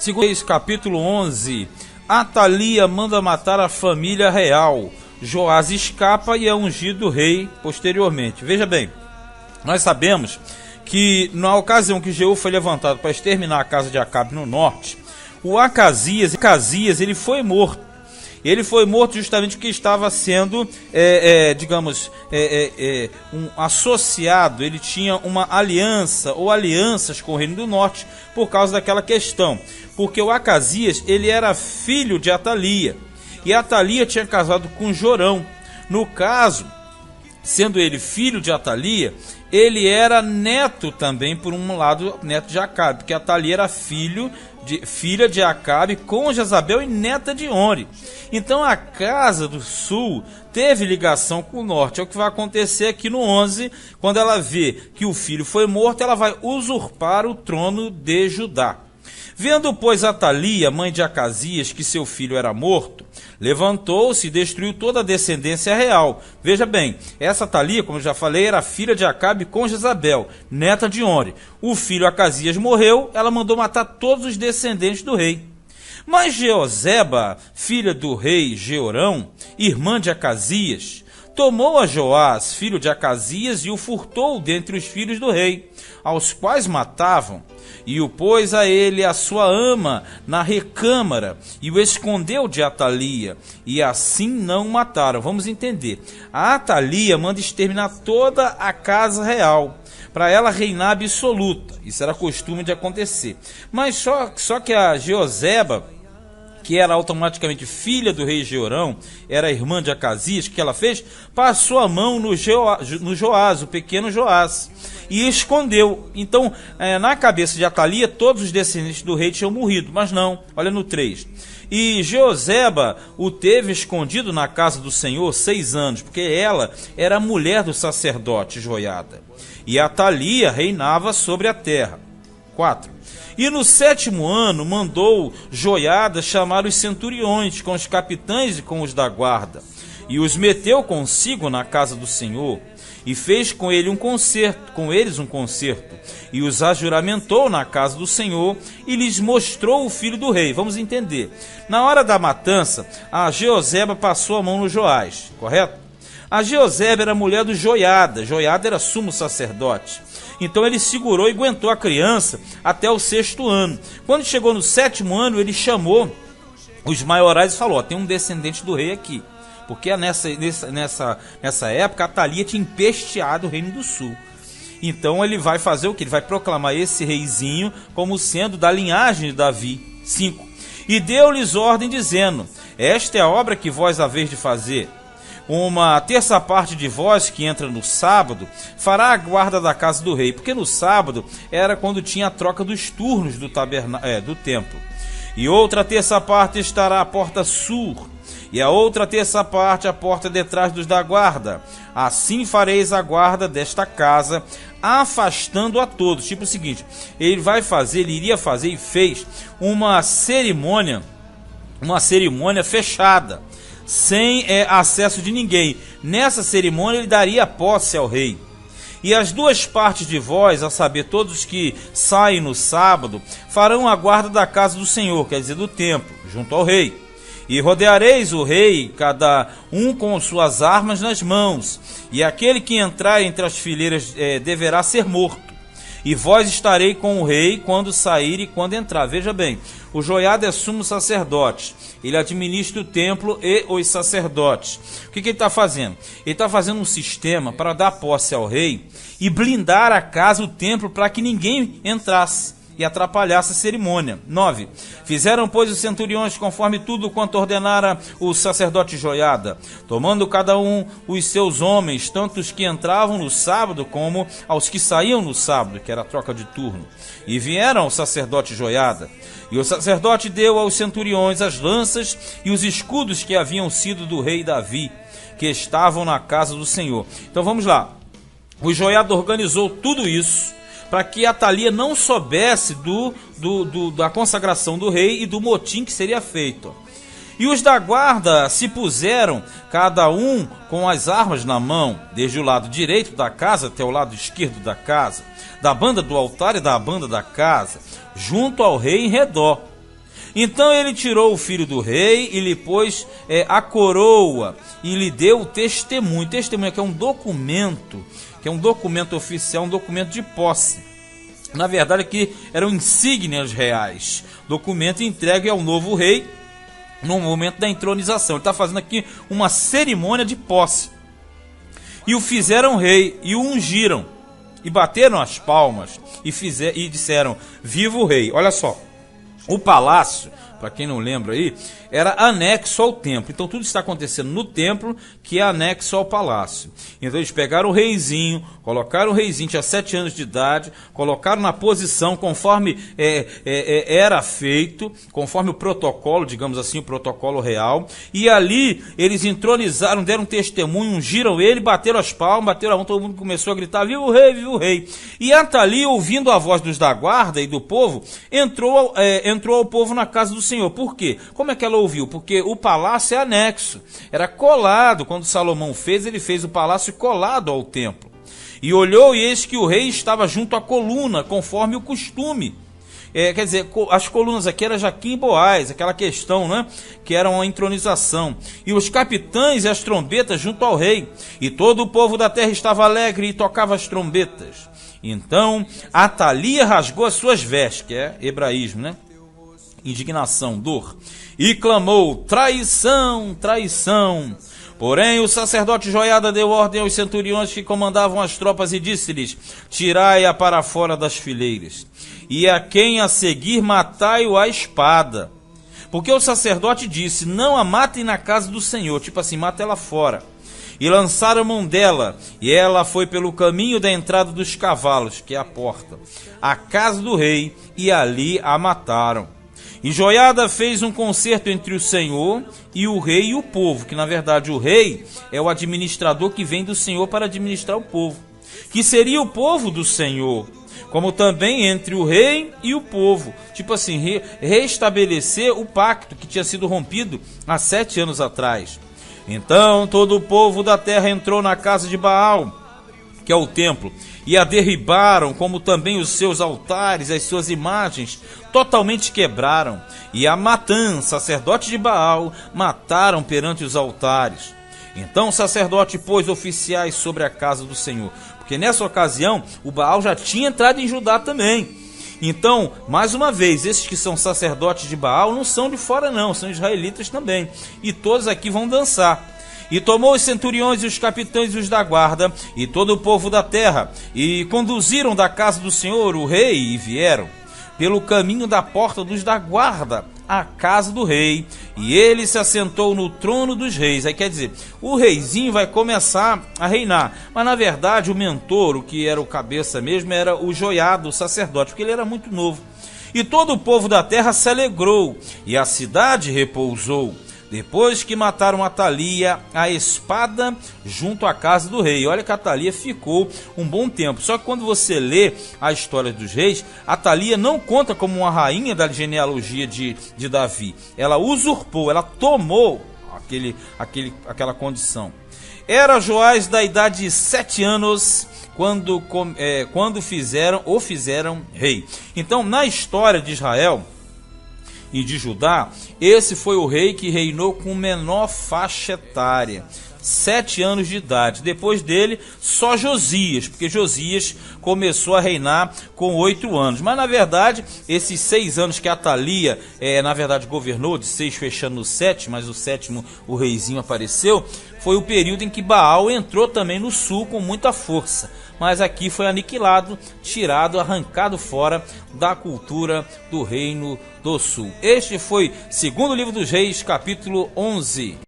Segundo Reis, capítulo 11, Atalia manda matar a família real. Joás escapa e é ungido rei posteriormente. Veja bem, nós sabemos que na ocasião que Jeú foi levantado para exterminar a casa de Acabe no norte, o Acasias ele foi morto. Ele foi morto justamente porque estava sendo, um associado, ele tinha uma aliança ou alianças com o reino do norte por causa daquela questão. Porque o Acasias, ele era filho de Atalia, e Atalia tinha casado com Jorão. No caso, sendo ele filho de Atalia, ele era neto também, por um lado, neto de Acabe, porque Atalia era filha de Acabe com Jezabel e neta de Onri. Então a casa do sul teve ligação com o norte. É o que vai acontecer aqui no 11, quando ela vê que o filho foi morto, ela vai usurpar o trono de Judá. Vendo, pois, Atalia, mãe de Acasias, que seu filho era morto, levantou-se e destruiu toda a descendência real. Veja bem, essa Atalia, como eu já falei, era filha de Acabe com Jezabel, neta de Onri. O filho Acasias morreu, ela mandou matar todos os descendentes do rei. Mas Jeozeba, filha do rei Jeorão, irmã de Acasias, tomou a Joás, filho de Acasias, e o furtou dentre os filhos do rei, aos quais matavam, e o pôs a ele a sua ama na recâmara, e o escondeu de Atalia, e assim não o mataram. Vamos entender. A Atalia manda exterminar toda a casa real, para ela reinar absoluta. Isso era costume de acontecer. Mas só que a Jeozeba, que era automaticamente filha do rei Jeorão, era irmã de Acasias, que ela fez? Passou a mão no Joás, o pequeno Joás, e escondeu. Então, na cabeça de Atalia, todos os descendentes do rei tinham morrido, mas não, olha no 3. E Jeozeba o teve escondido na casa do Senhor 6 anos, porque ela era a mulher do sacerdote Joiada, e Atalia reinava sobre a terra. 4. E no 7º ano mandou Joiada chamar os centuriões, com os capitães e com os da guarda, e os meteu consigo na casa do Senhor, e fez com eles um concerto, e os ajuramentou na casa do Senhor, e lhes mostrou o filho do rei. Vamos entender. Na hora da matança, a Jeozeba passou a mão no Joás, correto? A Jeozeba era mulher do Joiada. Joiada era sumo sacerdote. Então ele segurou e aguentou a criança até o 6º ano. Quando chegou no 7º ano, ele chamou os maiorais e falou: tem um descendente do rei aqui. Porque nessa época, Atalia tinha empesteado o reino do sul. Então ele vai fazer o que? Ele vai proclamar esse reizinho como sendo da linhagem de Davi. 5. E deu-lhes ordem dizendo: esta é a obra que vós haveis de fazer. Uma terça parte de vós que entra no sábado fará a guarda da casa do rei, porque no sábado era quando tinha a troca dos turnos do templo. E outra terça parte estará à porta sul, e a outra terça parte à porta detrás dos da guarda. Assim fareis a guarda desta casa, afastando a todos. Tipo o seguinte, ele iria fazer e fez uma cerimônia fechada, sem acesso de ninguém. Nessa cerimônia ele daria posse ao rei. E as duas partes de vós, a saber, todos que saem no sábado, farão a guarda da casa do Senhor, quer dizer, do templo, junto ao rei. E rodeareis o rei, cada um com suas armas nas mãos, e aquele que entrar entre as fileiras deverá ser morto. E vós estarei com o rei quando sair e quando entrar. Veja bem, o Joiada é sumo sacerdote. Ele administra o templo e os sacerdotes. O que ele está fazendo? Ele está fazendo um sistema para dar posse ao rei e blindar a casa, o templo, para que ninguém entrasse e atrapalhasse a cerimônia. 9. Fizeram, pois, os centuriões conforme tudo quanto ordenara o sacerdote Joiada, tomando cada um os seus homens, tanto os que entravam no sábado como aos que saíam no sábado, que era a troca de turno. E vieram ao sacerdote Joiada. E o sacerdote deu aos centuriões as lanças e os escudos que haviam sido do rei Davi, que estavam na casa do Senhor. Então vamos lá. O Joiada organizou tudo isso para que Atalia não soubesse da consagração do rei e do motim que seria feito. E os da guarda se puseram, cada um com as armas na mão, desde o lado direito da casa até o lado esquerdo da casa, da banda do altar e da banda da casa, junto ao rei em redor. Então ele tirou o filho do rei e lhe pôs a coroa e lhe deu o testemunho. Testemunho que é um documento oficial, um documento de posse. Na verdade aqui eram insígnias reais. Documento entregue ao novo rei no momento da entronização. Ele está fazendo aqui uma cerimônia de posse. E o fizeram rei e o ungiram. E bateram as palmas e disseram: viva o rei. Olha só, o palácio, para quem não lembra aí, era anexo ao templo. Então tudo está acontecendo no templo, que é anexo ao palácio. Então eles pegaram o reizinho, colocaram o reizinho, tinha 7 anos de idade, colocaram na posição conforme era feito, conforme o protocolo, digamos assim, o protocolo real. E ali eles entronizaram, deram testemunho, ungiram ele, bateram as palmas, bateram a mão, todo mundo começou a gritar: viva o rei, viva o rei. E Atalia, ouvindo a voz dos da guarda e do povo, entrou ao povo na casa do Senhor. Por quê? Como é que ela ouviu? Porque o palácio é anexo, era colado. Quando Salomão fez, ele fez o palácio colado ao templo. E olhou, e eis que o rei estava junto à coluna, conforme o costume. Quer dizer, as colunas aqui eram Jaquim e Boaz, aquela questão, né? Que era uma entronização. E os capitães e as trombetas junto ao rei. E todo o povo da terra estava alegre e tocava as trombetas. Então Atalia rasgou as suas vestes, que é hebraísmo, né? Indignação, dor, e clamou: traição, traição. Porém o sacerdote Joiada deu ordem aos centuriões que comandavam as tropas e disse-lhes: tirai-a para fora das fileiras, e a quem a seguir matai-o à espada. Porque o sacerdote disse: não a matem na casa do Senhor, tipo assim, mata ela fora. E lançaram mão dela, e ela foi pelo caminho da entrada dos cavalos, que é a porta, à casa do rei, e ali a mataram. E Joiada fez um concerto entre o Senhor e o rei e o povo, que na verdade o rei é o administrador que vem do Senhor para administrar o povo, que seria o povo do Senhor, como também entre o rei e o povo, tipo assim, restabelecer o pacto que tinha sido rompido há 7 anos atrás. Então todo o povo da terra entrou na casa de Baal, que é o templo, e a derribaram, como também os seus altares, as suas imagens, totalmente quebraram. E a Matã, sacerdote de Baal, mataram perante os altares. Então o sacerdote pôs oficiais sobre a casa do Senhor, porque nessa ocasião o Baal já tinha entrado em Judá também. Então, mais uma vez, esses que são sacerdotes de Baal não são de fora não, são israelitas também. E todos aqui vão dançar. E tomou os centuriões e os capitães e os da guarda, e todo o povo da terra, e conduziram da casa do Senhor o rei, e vieram pelo caminho da porta dos da guarda à casa do rei, e ele se assentou no trono dos reis. Aí quer dizer, o reizinho vai começar a reinar, mas na verdade o mentor, o que era o cabeça mesmo, era o Joiada, o sacerdote, porque ele era muito novo. E todo o povo da terra se alegrou, e a cidade repousou, depois que mataram Atalia a espada junto à casa do rei. Olha que Atalia ficou um bom tempo. Só que quando você lê a história dos reis, Atalia não conta como uma rainha da genealogia de Davi. Ela usurpou, ela tomou aquela condição. Era Joás da idade de 7 anos quando fizeram rei. Então, na história de Israel e de Judá, esse foi o rei que reinou com menor faixa etária, 7 anos de idade. Depois dele, só Josias, porque Josias começou a reinar com 8 anos. Mas na verdade, esses 6 anos que Atalia, na verdade, governou, de 6 fechando no 7, mas o 7º o reizinho apareceu, foi o período em que Baal entrou também no sul com muita força. Mas aqui foi aniquilado, tirado, arrancado fora da cultura do reino do sul. Este foi 2º livro dos Reis, capítulo 11.